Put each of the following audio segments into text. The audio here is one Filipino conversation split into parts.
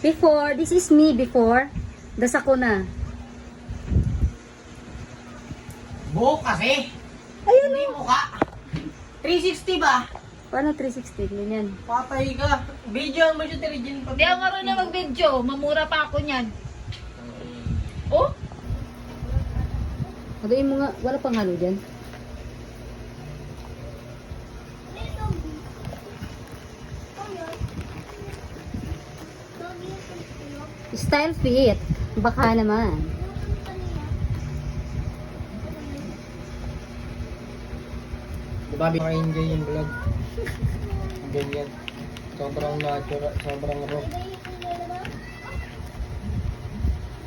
Before, this is me before. Dasa ko na. Buhok kasi. Ayun Hindi o. mukha. 360 ba? Paano 360? Ganyan. Patay ka. Video mo siya, Teregin. Hindi ako marunong mag-video. Mamura pa ako niyan. Oh? Haluin mo nga. Wala pang halo dyan. Style fit. Baka naman. Diba, maka-enjoy yung vlog. Ganyan. Sobrang natural, sobrang raw.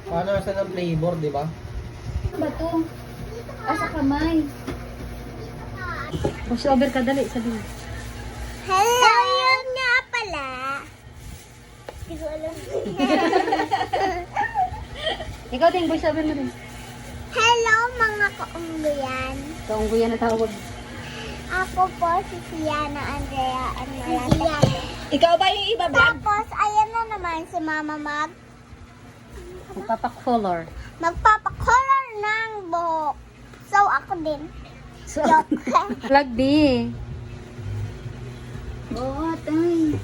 Paano sa ng flavor, di ba? Ano ba to? Sa kamay. Push over ka, dali. Sabi mo. Hello! Ayun nga pala. Hindi ko alam. Ikaw din, push over mo rin. Hello mga kaungguyan. Kaungguyan na tawag. Ako po si Siana Andrea Anmalata. Ikaw ba yung iba vlog? Tapos, ayan na naman si Mama Magpapakolor. magpapakolor ng buhok. So, ako din. So, Joke. vlog B. Oo, tay.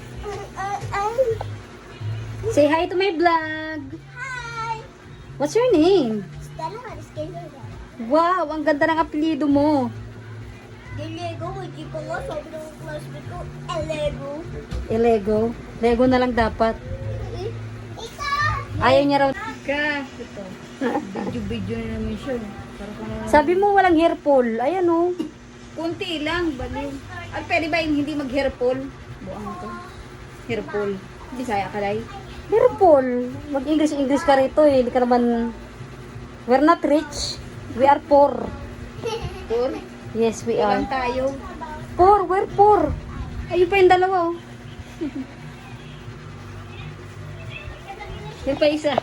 Say hi to my vlog. Hi! What's your name? Stella Mariscal. Wow, ang ganda ng apelyido mo. Lego, hindi ko nga sobrang classmate ko. Lego. Lego. Lego na lang dapat. Ikaw! Ayaw niya raw. Ka. Ito. Video-video na naman siya. Para kung Sabi mo walang hair pull. Ayan o. kunti lang. Baliw. At pwede ba yung hindi mag-hair pull? Buang to. Hair pull. Bisaya ka day. Hair pull. Mag-English ka rito eh. Hindi ka naman... We're not rich. We are poor. Poor. Yes, we are. Ibang tayo. Poor. We're poor. Ayun pa yung dalawa oh. Yung pa isa.